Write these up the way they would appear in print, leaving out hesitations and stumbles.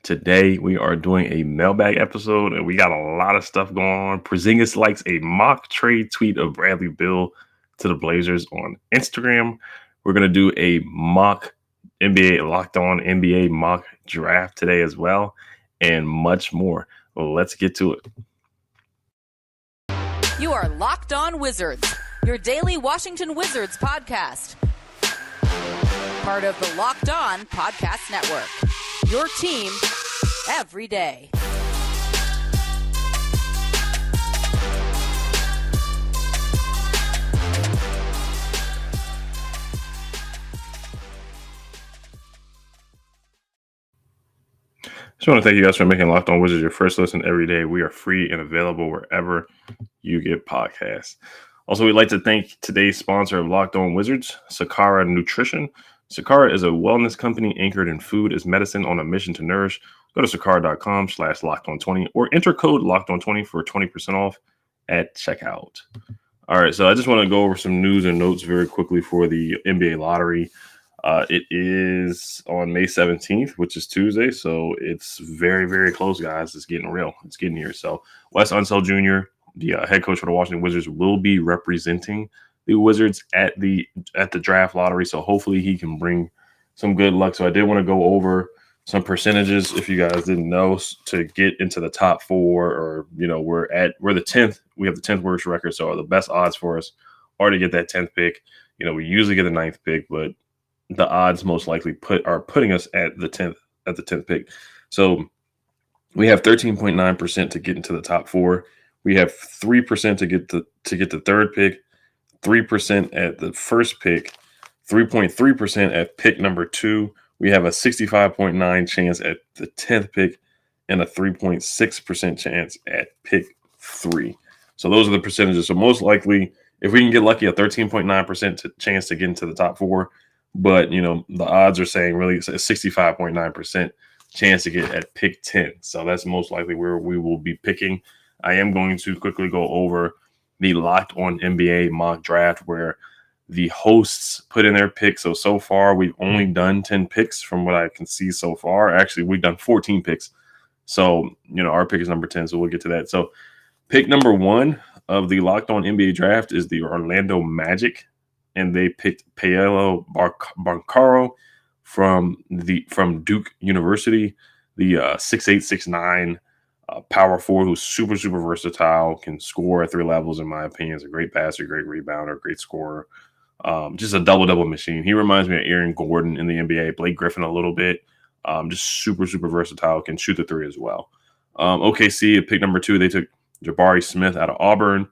Today we are doing a mailbag episode, and we got a lot of stuff going on. Porzingis likes a mock trade tweet of Bradley Beal to the Blazers on Instagram. We're gonna do a mock NBA Locked On NBA mock draft today as well, and much more. Well, let's get to it. You are Locked On Wizards, your daily Washington Wizards podcast. Part of the Locked On Podcast Network. Your team every day. Just want to thank you guys for making Locked On Wizards your first listen every day. We are free and available wherever you get podcasts. Also, we'd like to thank today's sponsor of Locked On Wizards, Sakara Nutrition. Sakara is a wellness company anchored in food as medicine on a mission to nourish. Go to sakara.com/lockedon20 or enter code LOCKEDON20 for 20% off at checkout. All right, so I just want to go over some news and notes very quickly for the NBA lottery. It is on May 17th, which is Tuesday, so it's very, very close, guys. It's getting real. It's getting here. So Wes Unseld Jr., the head coach for the Washington Wizards, will be representing the Wizards at the draft lottery, so hopefully he can bring some good luck. So I did want to go over some percentages, if you guys didn't know, to get into the top four, or we're the 10th. We have the 10th worst record, so the best odds for us are to get that 10th pick. We usually get the 9th pick, but the odds most likely are putting us at the 10th pick. So we have 13.9% to get into the top four. We have 3% to get the third pick, 3% at the first pick, 3.3% at pick number 2. We have a 65.9 chance at the 10th pick and a 3.6% chance at pick 3. So those are the percentages. So most likely, if we can get lucky, a 13.9% chance to get into the top four. But, the odds are saying really it's a 65.9% chance to get at pick 10. So that's most likely where we will be picking. I am going to quickly go over the Locked On NBA mock draft where the hosts put in their picks. So far, we've only done 10 picks from what I can see so far. Actually, we've done 14 picks. So, our pick is number 10. So we'll get to that. So pick number 1 of the Locked On NBA draft is the Orlando Magic. And they picked Paolo Banchero from Duke University, the 6'8", 6'9", power forward who's super, super versatile, can score at 3 levels, in my opinion. Is a great passer, great rebounder, great scorer. Just a double-double machine. He reminds me of Aaron Gordon in the NBA, Blake Griffin a little bit. Just super, super versatile, can shoot the 3 as well. OKC at pick number 2, they took Jabari Smith out of Auburn.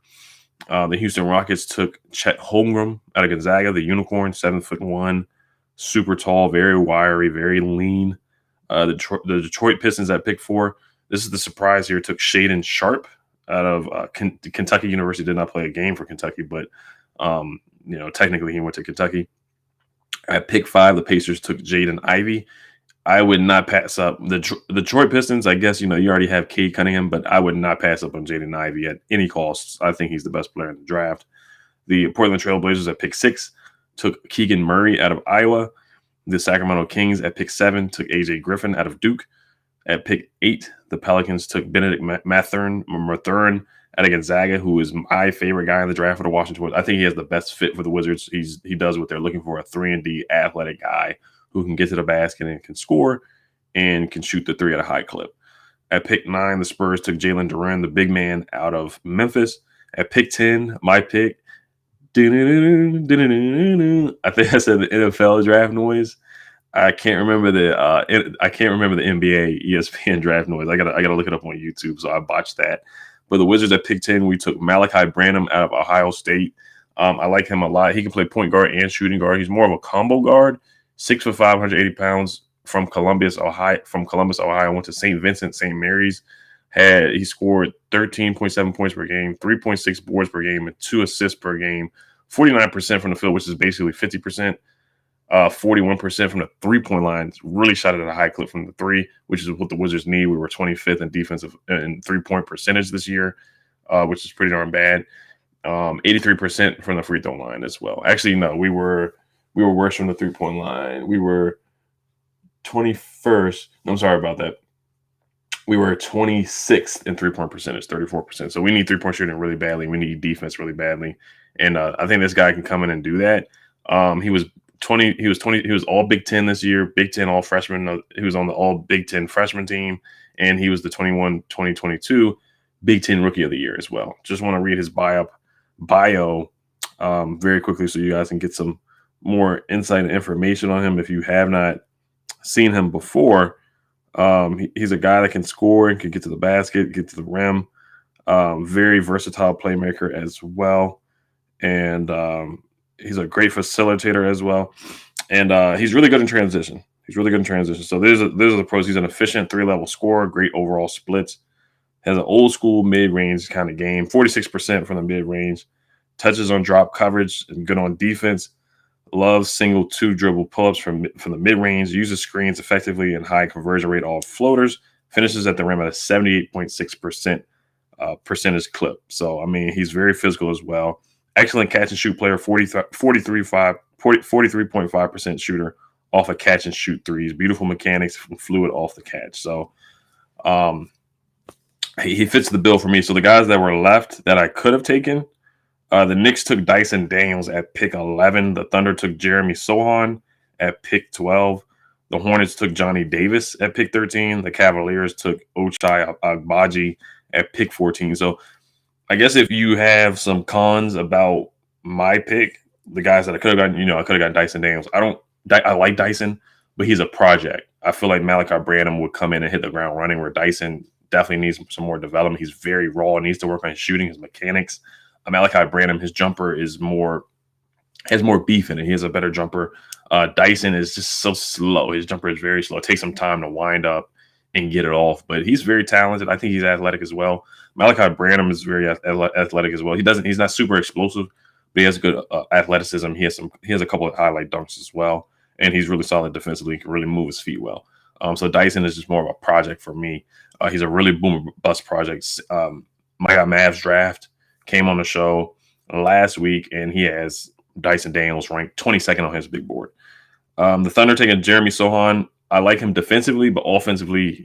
The Houston Rockets took Chet Holmgren out of Gonzaga, the unicorn, 7'1", super tall, very wiry, very lean. The Detroit Pistons at pick 4. This is the surprise here. Took Shaedon Sharpe out of Kentucky University. Did not play a game for Kentucky, but technically he went to Kentucky. At pick 5, the Pacers took Jaden Ivey. I would not pass up the Detroit Pistons. I guess, you already have Cade Cunningham, but I would not pass up on Jaden Ivey at any cost. I think he's the best player in the draft. The Portland Trail Blazers at pick 6 took Keegan Murray out of Iowa. The Sacramento Kings at pick 7 took AJ Griffin out of Duke. At pick 8, the Pelicans took Benedict Mathurin out of Gonzaga, who is my favorite guy in the draft for the Washington Wizards. I think he has the best fit for the Wizards. He does what they're looking for, a 3-and-D athletic guy who can get to the basket and can score and can shoot the 3 at a high clip. At pick 9, the Spurs took Jalen Duren, the big man out of Memphis. At pick 10, my pick, I think I said the NFL draft noise. I can't remember the NBA ESPN draft noise. I gotta look it up on YouTube, so I botched that. But the Wizards at pick 10, we took Malachi Branham out of Ohio State. I like him a lot. He can play point guard and shooting guard. He's more of a combo guard. 6'5", 180 pounds, from Columbus, Ohio. Went to St. Vincent, St. Mary's. He scored 13.7 points per game, 3.6 boards per game, and 2 assists per game. 49% from the field, which is basically 50%. 41% from the three-point line. Really shot at a high clip from the 3, which is what the Wizards need. We were 25th in defensive and three-point percentage this year, which is pretty darn bad. 83% from the free throw line as well. Actually, no, we were worse from the three-point line. We were 21st. I'm sorry about that. we were 26th in 3-point percentage, 34%. So we need 3-point shooting really badly. We need defense really badly. And I think this guy can come in and do that. He was all Big Ten this year, Big Ten all freshman. He was on the all Big Ten freshman team, and he was the 2022 Big Ten Rookie of the Year as well. Just want to read his bio very quickly so you guys can get some more insight and information on him if you have not seen him before. He's a guy that can score and can get to the basket, get to the rim. Very versatile playmaker as well. And he's a great facilitator as well. And he's really good in transition. So there's the pros. He's an efficient 3-level scorer, great overall splits. Has an old school mid-range kind of game, 46% from the mid-range. Touches on drop coverage and good on defense. Loves single 2-dribble pull-ups from the mid-range. Uses screens effectively and high conversion rate off floaters. Finishes at the rim at a 78.6% percentage clip. So, I mean, he's very physical as well. Excellent catch and shoot player, 43.5% shooter off of catch and shoot threes. Beautiful mechanics, fluid off the catch. So, he fits the bill for me. So the guys that were left that I could have taken, the Knicks took Dyson Daniels at pick 11. The Thunder took Jeremy Sohan at pick 12. The Hornets took Johnny Davis at pick 13. The Cavaliers took Ochai Agbaji at pick 14. So I guess if you have some cons about my pick, the guys that I could have gotten, I could have got Dyson Daniels. I like Dyson, but he's a project. I feel like Malachi Branham would come in and hit the ground running, where Dyson definitely needs some more development. He's very raw, needs to work on his shooting, his mechanics. Malachi Branham, his jumper has more beef in it. He has a better jumper. Dyson is just so slow. His jumper is very slow. It takes some time to wind up and get it off, but he's very talented. I think he's athletic as well. Malachi Branham is very athletic as well. He's not super explosive, but he has good athleticism. He has a couple of highlight dunks as well, and he's really solid defensively. He can really move his feet well. So Dyson is just more of a project for me. He's a really boom bust project. My guy Mavs Draft came on the show last week, and he has Dyson Daniels ranked 22nd on his big board. The Thunder taking Jeremy Sohan. I like him defensively, but offensively,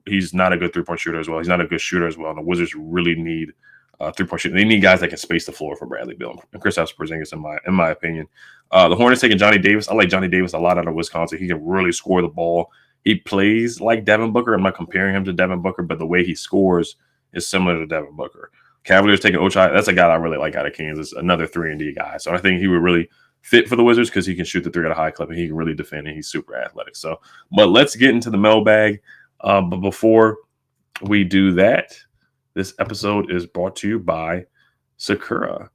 he's not a good 3-point shooter as well. He's not a good shooter as well. And the Wizards really need 3-point shooting. They need guys that can space the floor for Bradley Beal and Kristaps Porzingis, in my opinion. The Hornets taking Johnny Davis. I like Johnny Davis a lot out of Wisconsin. He can really score the ball. He plays like Devin Booker. I'm not comparing him to Devin Booker, but the way he scores is similar to Devin Booker. Cavaliers taking Ochai. That's a guy I really like out of Kansas, another 3-and-D guy. So I think he would really fit for the Wizards because he can shoot the three at a high clip and he can really defend, and he's super athletic. So, but let's get into the mailbag. But before we do that, this episode is brought to you by Sakura.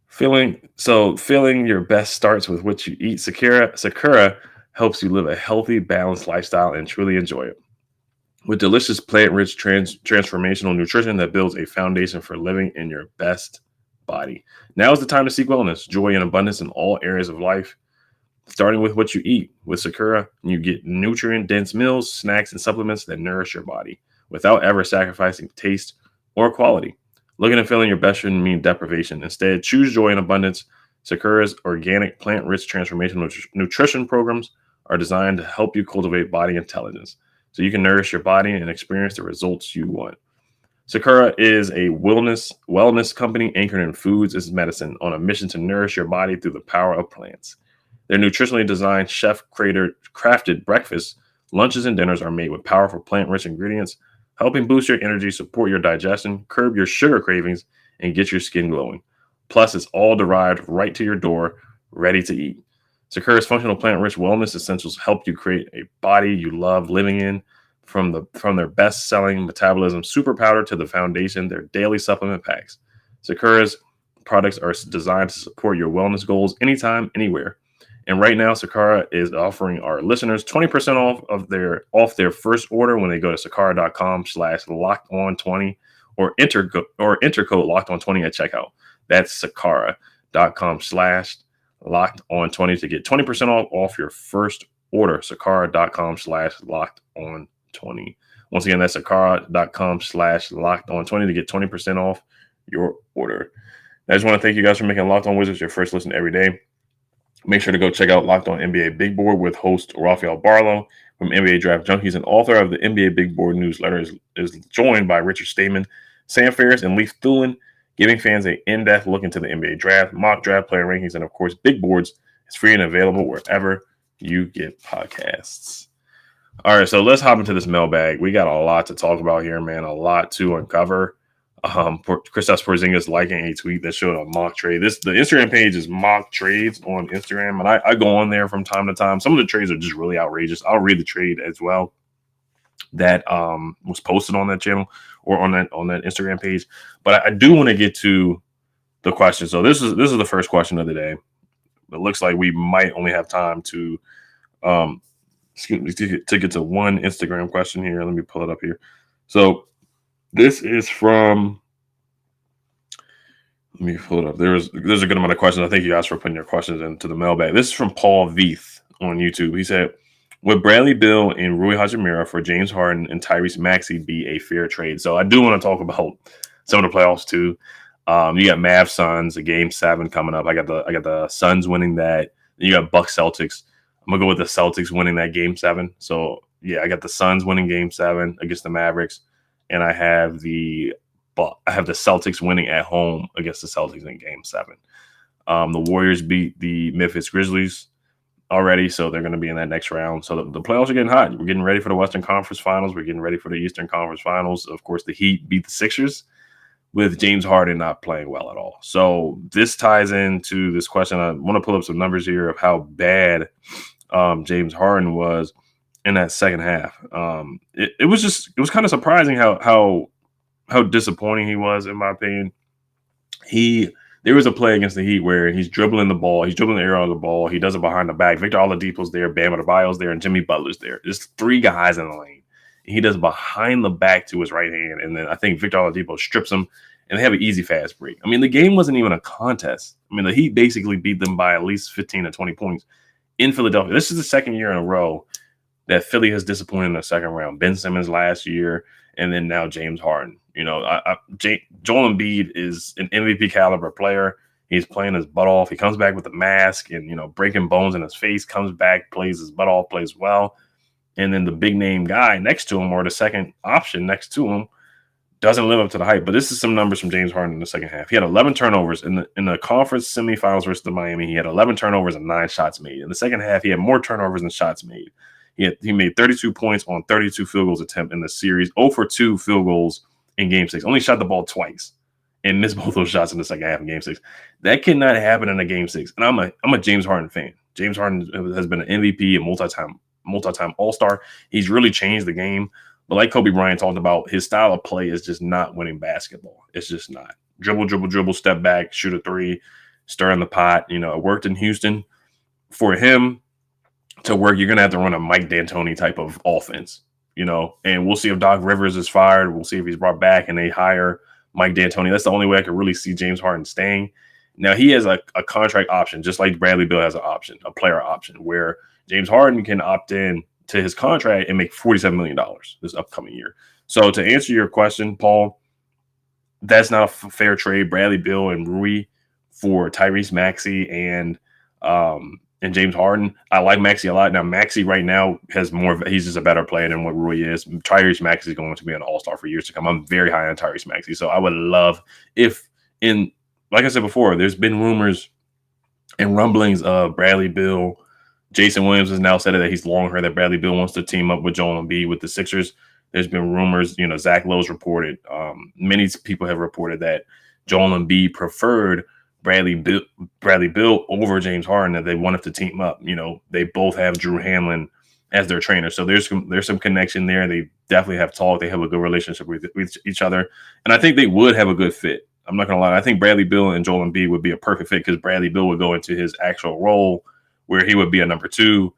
Feeling your best starts with what you eat. Sakura helps you live a healthy, balanced lifestyle and truly enjoy it. With delicious plant-rich transformational nutrition that builds a foundation for living in your best body. Now is the time to seek wellness, joy, and abundance in all areas of life. Starting with what you eat. With Sakura, you get nutrient-dense meals, snacks, and supplements that nourish your body without ever sacrificing taste or quality. Looking and feeling your best shouldn't mean deprivation. Instead, choose joy and abundance. Sakura's organic, plant-rich transformational nutrition programs are designed to help you cultivate body intelligence so you can nourish your body and experience the results you want. Sakura is a wellness company anchored in foods as medicine on a mission to nourish your body through the power of plants. Their nutritionally designed, chef-crafted breakfasts, lunches, and dinners are made with powerful plant-rich ingredients, helping boost your energy, support your digestion, curb your sugar cravings, and get your skin glowing. Plus, it's all derived right to your door, ready to eat. Sakura's functional plant-rich wellness essentials help you create a body you love living in. From their best-selling metabolism super powder to the foundation, their daily supplement packs. Sakura's products are designed to support your wellness goals anytime, anywhere. And right now, Sakura is offering our listeners 20% off their first order when they go to sakura.com/lockedon20 or enter code lockedon20 at checkout. That's sakura.com/lockedon20 to get 20% off your first order. sakura.com/lockedon20. Once again, that's sakura.com/lockedon20 to get 20% off your order. I just want to thank you guys for making Locked On Wizards your first listen every day. Make sure to go check out Locked On NBA Big Board with host Rafael Barlow from NBA Draft Junkies and author of the NBA Big Board newsletter is joined by Richard Stamen, Sam Ferris, and Leif Thulin, giving fans an in-depth look into the NBA draft, mock draft player rankings, and of course, Big Boards. It's free and available wherever you get podcasts. All right, so let's hop into this mailbag. We got a lot to talk about here, man. A lot to uncover. Kristaps Porzingis liking a tweet that showed a mock trade. The Instagram page is mock trades on Instagram, and I go on there from time to time. Some of the trades are just really outrageous. I'll read the trade as well that was posted on that channel or on that Instagram page. But I do want to get to the question. So this is the first question of the day. It looks like we might only have time to to get to one Instagram question here. Let me pull it up here. So this is from. Let me pull it up. There's a good amount of questions. I thank you guys for putting your questions into the mailbag. This is from Paul Veith on YouTube. He said, "Would Bradley Beal and Rui Hachimura for James Harden and Tyrese Maxey be a fair trade?" So I do want to talk about some of the playoffs too. You got Mavs Suns, a Game 7 coming up. I got the Suns winning that. You got Bucks Celtics. I'm gonna go with the Celtics winning that Game 7. So yeah, I got the Suns winning Game 7 against the Mavericks. And I have the Celtics winning at home against the Celtics in Game 7. The Warriors beat the Memphis Grizzlies already, so they're going to be in that next round. So the playoffs are getting hot. We're getting ready for the Western Conference Finals. We're getting ready for the Eastern Conference Finals. Of course, the Heat beat the Sixers with James Harden not playing well at all. So this ties into this question. I want to pull up some numbers here of how bad James Harden was in that second half. It was kind of surprising how disappointing he was, in my opinion. There was a play against the Heat where he's dribbling the ball, he's dribbling the air on the ball, he does it behind the back. Victor Oladipo's there, Bam Adebayo's there, and Jimmy Butler's there. There's 3 guys in the lane. He does behind the back to his right hand, and then I think Victor Oladipo strips him, and they have an easy fast break. I mean, the game wasn't even a contest. I mean, the Heat basically beat them by at least 15 to 20 points in Philadelphia. This is the second year in a row that Philly has disappointed in the second round. Ben Simmons last year, and then now James Harden. You know, Joel Embiid is an MVP caliber player. He's playing his butt off. He comes back with a mask and, breaking bones in his face, comes back, plays his butt off, plays well. And then the big name guy next to him, or the second option next to him, doesn't live up to the hype. But this is some numbers from James Harden in the second half. He had 11 turnovers in the conference semifinals versus the Miami. He had 11 turnovers and 9 shots made. In the second half, he had more turnovers than shots made. He made 32 points on 32 field goals attempt in the series, 0 for 2 field goals in Game 6. Only shot the ball twice and missed both those shots in the second half of Game 6. That cannot happen in a Game 6. And I'm a James Harden fan. James Harden has been an MVP, a multi-time All-Star. He's really changed the game. But like Kobe Bryant talked about, his style of play is just not winning basketball. It's just not. Dribble, step back, shoot a 3, stir in the pot. It worked in Houston. For him to work, you're going to have to run a Mike D'Antoni type of offense, and we'll see if Doc Rivers is fired. We'll see if he's brought back and they hire Mike D'Antoni. That's the only way I could really see James Harden staying. Now, he has a contract option, just like Bradley Beal has an option, a player option, where James Harden can opt in to his contract and make $47 million this upcoming year. So to answer your question, Paul, that's not a fair trade. Bradley Beal and Rui for Tyrese Maxey and James Harden. I like Maxey a lot. Now, Maxey right now he's just a better player than what Rui is. Tyrese Maxey is going to be an all-star for years to come. I'm very high on Tyrese Maxey. So I would love like I said before, there's been rumors and rumblings of Bradley Beal. Jason Williams has now said that he's long heard that Bradley Beal wants to team up with Joel Embiid with the Sixers. There's been rumors, Zach Lowe's reported. Many people have reported that Joel Embiid preferred Bradley Beal over James Harden, that they wanted to team up. They both have Drew Hanlon as their trainer. So there's some connection there. They definitely have talked. They have a good relationship with each other. And I think they would have a good fit. I'm not going to lie. I think Bradley Beal and Joel Embiid would be a perfect fit because Bradley Beal would go into his actual role where he would be a number 2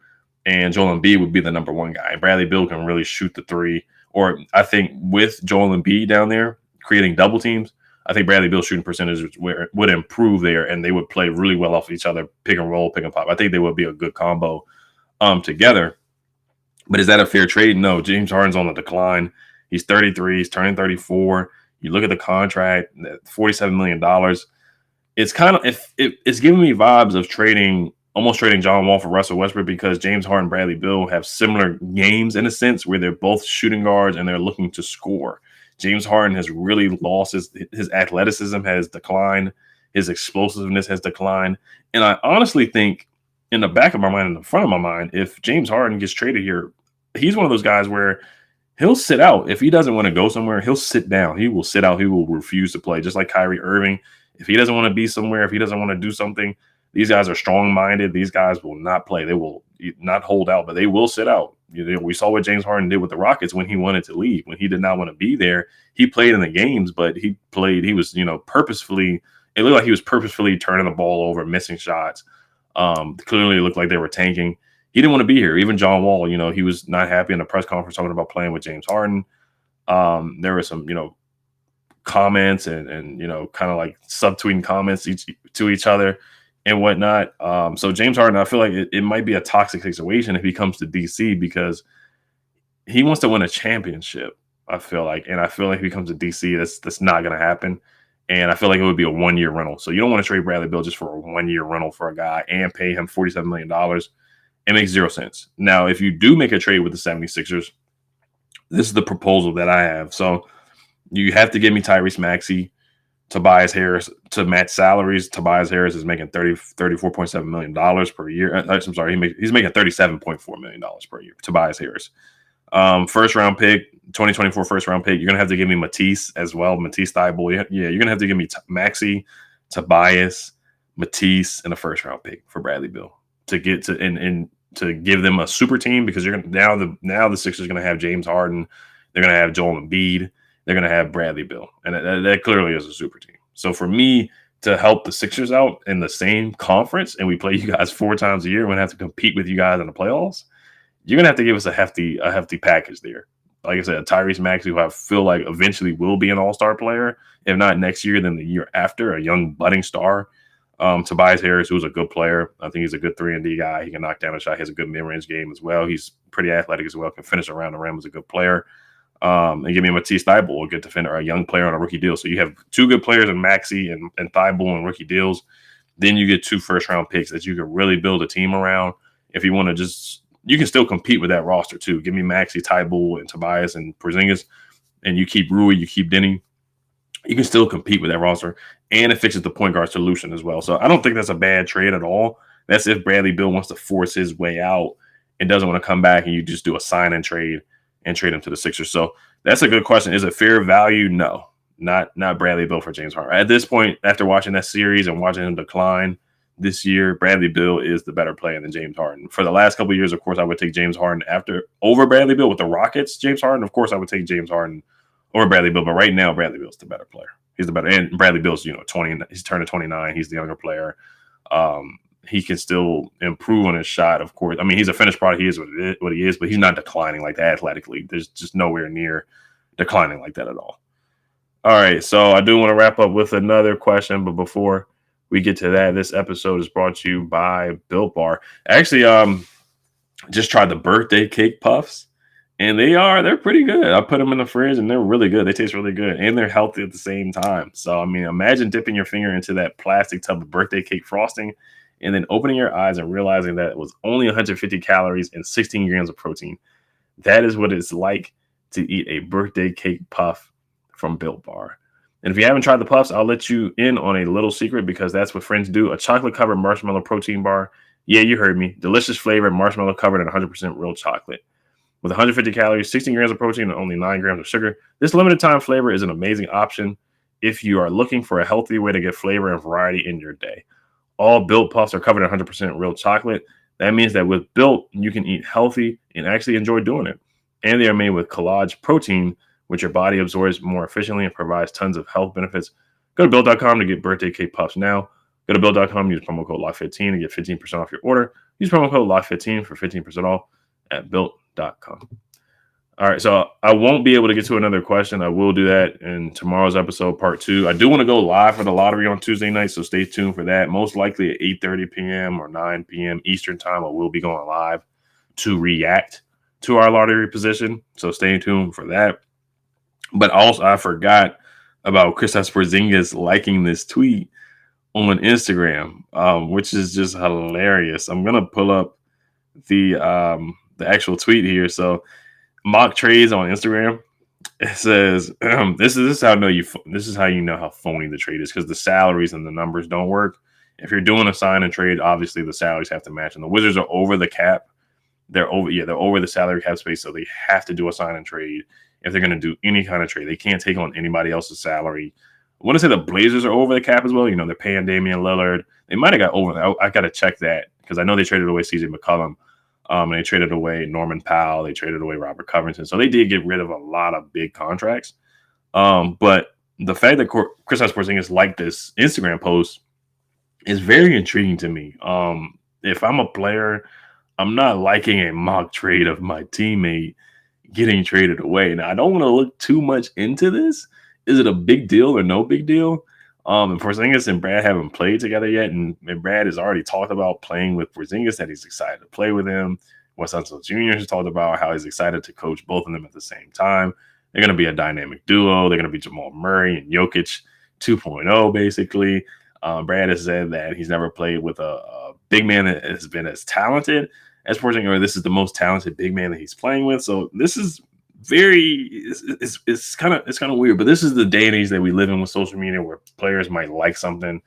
and Joel Embiid would be the number 1 guy. And Bradley Beal can really shoot the 3. Or I think with Joel Embiid down there creating double teams, I think Bradley Beal's shooting percentage would improve there, and they would play really well off each other, pick and roll, pick and pop. I think they would be a good combo together. But is that a fair trade? No, James Harden's on the decline. He's 33. He's turning 34. You look at the contract, $47 million. It's kind of it's giving me vibes of trading almost trading John Wall for Russell Westbrook because James Harden and Bradley Beal have similar games in a sense where they're both shooting guards and they're looking to score. James Harden has really lost his athleticism has declined. His explosiveness has declined. And I honestly think in the back of my mind, in the front of my mind, if James Harden gets traded here, he's one of those guys where he'll sit out. If he doesn't want to go somewhere, he'll sit down. He will sit out. He will refuse to play, just like Kyrie Irving. If he doesn't want to be somewhere, if he doesn't want to do something, these guys are strong-minded. These guys will not play. They will not hold out, but they will sit out. We saw what James Harden did with the Rockets when he wanted to leave. When he did not want to be there, he played in the games, but he was, purposefully – it looked like he was purposefully turning the ball over, missing shots. Clearly it looked like they were tanking. He didn't want to be here. Even John Wall, he was not happy in the press conference talking about playing with James Harden. There were some, comments and kind of like subtweeting comments to each other and whatnot. So James Harden, I feel like it might be a toxic situation if he comes to DC because he wants to win a championship, I feel like. And I feel like if he comes to DC, that's not going to happen. And I feel like it would be a 1-year rental. So you don't want to trade Bradley Beal just for a 1-year rental for a guy and pay him $47 million. It makes zero sense. Now, if you do make a trade with the 76ers, this is the proposal that I have. So you have to give me Tyrese Maxey, Tobias Harris to match salaries. Tobias Harris is making $34.7 million per year. I'm sorry, he's making $37.4 million per year. Tobias Harris. First round pick, 2024 first round pick. You're gonna have to give me Matisse as well. Matisse Thybulle. Yeah, you're gonna have to give me Maxey, Tobias, Matisse, and a first round pick for Bradley Beal to get to and to give them a super team because you're gonna now the Sixers are gonna have James Harden. They're gonna have Joel Embiid. They're gonna have Bradley Beal, and that clearly is a super team. So for me to help the Sixers out in the same conference, and we play you guys 4 times a year, we're gonna have to compete with you guys in the playoffs. You're going to have to give us a hefty package there. Like I said, Tyrese Maxey, who I feel like eventually will be an all-star player, if not next year, then the year after, a young budding star. Tobias Harris, who's a good player. I think he's a good 3-and-D guy. He can knock down a shot. He has a good mid-range game as well. He's pretty athletic as well, can finish around the rim as a good player. And give me Matisse Thybulle, a good defender, a young player on a rookie deal. So you have 2 good players in Maxey and Thybulle on rookie deals. Then you get 2 first-round picks that you can really build a team around. If you want to just – you can still compete with that roster too. Give me Maxey, Thybulle, and Tobias and Porzingis, and you keep Rui, you keep Denny. You can still compete with that roster, and it fixes the point guard solution as well. So I don't think that's a bad trade at all. That's if Bradley Beal wants to force his way out and doesn't want to come back, and you just do a sign and trade him to the Sixers. So that's a good question. Is it fair value? No, not Bradley Beal for James Harden. At this point, after watching that series and watching him decline this year, Bradley Beal is the better player than James Harden. For the last couple of years, of course, I would take James Harden over Bradley Beal with the Rockets. James Harden, of course, I would take James Harden over Bradley Beal. But right now, Bradley Beal's the better player. He's the better. And Bradley Beal's, 20. He's turning 29. He's the younger player. He can still improve on his shot, of course. I mean, he's a finished product. He is what he is, but he's not declining like that athletically. There's just nowhere near declining like that at all. All right, so I do want to wrap up with another question, but before we get to that, this episode is brought to you by Built Bar. Actually, just tried the birthday cake puffs, and they're pretty good. I put them in the fridge, and they're really good. They taste really good, and they're healthy at the same time. So, I mean, imagine dipping your finger into that plastic tub of birthday cake frosting and then opening your eyes and realizing that it was only 150 calories and 16 grams of protein. That is what it's like to eat a birthday cake puff from Built Bar. And if you haven't tried the puffs, I'll let you in on a little secret because that's what friends do. A chocolate-covered marshmallow protein bar. Yeah, you heard me. Delicious flavor, marshmallow covered in 100% real chocolate. With 150 calories, 16 grams of protein, and only 9 grams of sugar, this limited-time flavor is an amazing option if you are looking for a healthy way to get flavor and variety in your day. All Built Puffs are covered in 100% real chocolate. That means that with Built, you can eat healthy and actually enjoy doing it. And they are made with collage protein, which your body absorbs more efficiently and provides tons of health benefits. Go to Built.com to get birthday cake puffs now. Go to Built.com, use promo code LOCK15 to get 15% off your order. Use promo code LOCK15 for 15% off at Built.com. All right, so I won't be able to get to another question. I will do that in tomorrow's episode, part 2. I do want to go live for the lottery on Tuesday night, so stay tuned for that. Most likely at 8:30 p.m. or 9 p.m. Eastern time, I will be going live to react to our lottery position, so stay tuned for that. But also, I forgot about Kristaps Porzingis liking this tweet on Instagram, which is just hilarious. I'm gonna pull up the actual tweet here. So mock trades on Instagram. It says this is how I know you. This is how you know how phony the trade is because the salaries and the numbers don't work. If you're doing a sign and trade, obviously the salaries have to match, and the Wizards are over the cap. They're over the salary cap space, so they have to do a sign and trade if they're going to do any kind of trade. They can't take on anybody else's salary. I want to say the Blazers are over the cap as well. You know, they're paying Damian Lillard. They might have got over that. I got to check that because I know they traded away CJ McCollum. And they traded away Norman Powell. They traded away Robert Covington. So they did get rid of a lot of big contracts. But the fact that Kristaps Porzingis liked this Instagram post is very intriguing to me. If I'm a player, I'm not liking a mock trade of my teammate getting traded away. Now, I don't want to look too much into this. Is it a big deal or no big deal? And Porzingis and Brad haven't played together yet, and Brad has already talked about playing with Porzingis, that he's excited to play with him. Wes Unseld Jr. has talked about how he's excited to coach both of them at the same time. They're going to be a dynamic duo. They're going to be Jamal Murray and Jokic 2.0, basically. Brad has said that he's never played with a big man that has been as talented as Porzingis, or this is the most talented big man that he's playing with. So this is it's kind of weird, but this is the day and age that we live in with social media where players might like something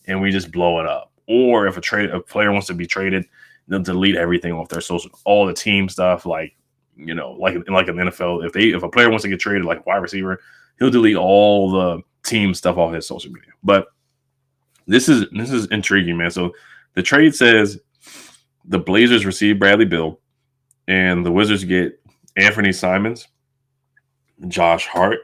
and we just blow it up. Or if a player wants to be traded, they'll delete everything off their social, all the team stuff, like an NFL. If a player wants to get traded, like wide receiver, he'll delete all the team stuff off his social media. But this is intriguing, man. So the trade says the Blazers receive Bradley Beal and the Wizards get Anthony Simons, Josh Hart,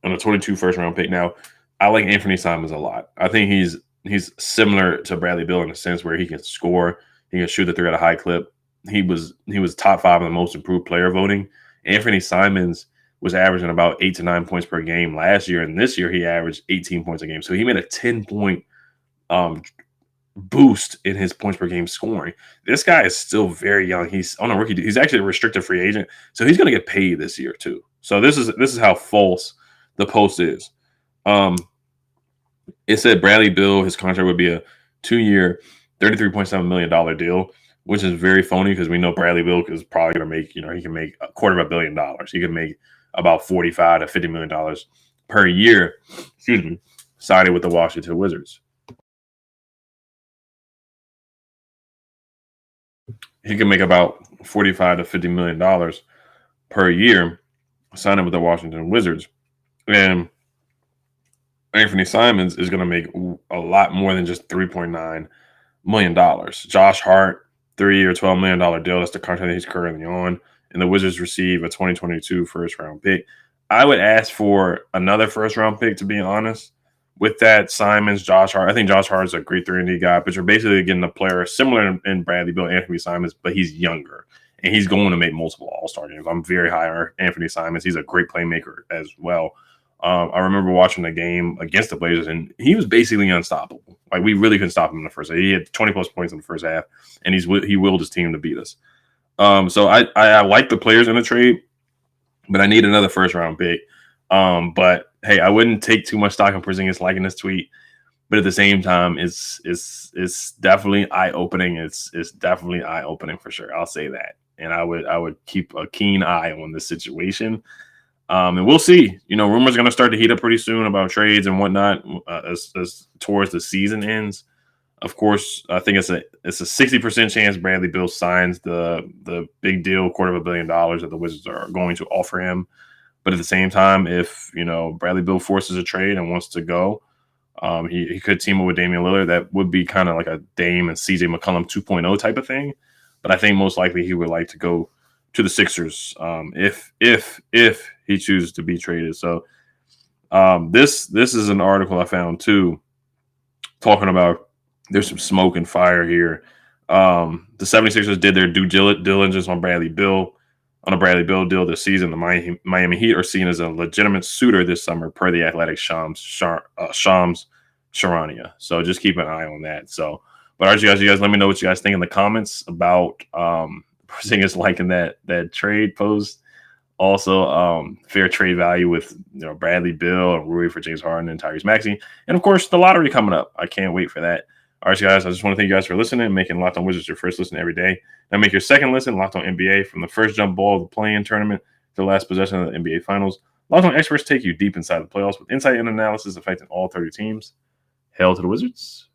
and a 22 first-round pick. Now, I like Anthony Simons a lot. I think he's similar to Bradley Beal in the sense where he can score, he can shoot the three at a high clip. He was top 5 in the most improved player voting. Anthony Simons was averaging about 8 to 9 points per game last year, and this year he averaged 18 points a game. So he made a 10-point boost in his points per game scoring. This guy is still very young. He's on a rookie. He's actually a restricted free agent, so he's going to get paid this year too. So this is how false the post is. It said Bradley Beal, his contract would be a 2-year, $33.7 million deal, which is very phony because we know Bradley Beal is probably going to make, he can make $250 million. He can make about $45 to $50 million per year. Signing with the Washington Wizards. He can make about $45 to $50 million per year signing with the Washington Wizards. And Anthony Simons is going to make a lot more than just $3.9 million. Josh Hart, 3-year, $12 million deal. That's the contract that he's currently on. And the Wizards receive a 2022 first-round pick. I would ask for another first-round pick, to be honest. With that, Simons, Josh Hart. I think Josh Hart is a great 3-and-D guy, but you're basically getting a player similar in Bradley Beal, Anthony Simons, but he's younger, and he's going to make multiple All-Star games. I'm very high on Anthony Simons. He's a great playmaker as well. I remember watching the game against the Blazers, and he was basically unstoppable. Like, we really couldn't stop him in the first half. He had 20-plus points in the first half, and he willed his team to beat us. So I like the players in the trade, but I need another first-round pick. But hey, I wouldn't take too much stock in Porzingis liking this tweet, but at the same time, it's definitely eye-opening. It's definitely eye-opening for sure. I'll say that, and I would keep a keen eye on this situation. And we'll see. Rumors are going to start to heat up pretty soon about trades and whatnot as towards the season ends. Of course, I think it's a 60% chance Bradley Beal signs the big deal, $250 million that the Wizards are going to offer him. But at the same time, if Bradley Beal forces a trade and wants to go, he could team up with Damian Lillard. That would be kind of like a Dame and CJ McCollum 2.0 type of thing. But I think most likely he would like to go to the Sixers if he chooses to be traded. So this is an article I found too, talking about there's some smoke and fire here. The 76ers did their due diligence on Bradley Beal. On a Bradley Beal deal this season, the Miami Heat are seen as a legitimate suitor this summer, per the Athletic Shams Charania. So just keep an eye on that. So, but all right, you guys, let me know what you guys think in the comments about Porzingis liking that trade post Also, fair trade value with Bradley, Beal, and Rui for James Harden and Tyrese Maxey. And, of course, the lottery coming up. I can't wait for that. All right, guys, I just want to thank you guys for listening and making Locked On Wizards your first listen every day. Now make your second listen, Locked On NBA, from the first jump ball of the play-in tournament to the last possession of the NBA Finals. Locked On experts take you deep inside the playoffs with insight and analysis affecting all 30 teams. Hail to the Wizards.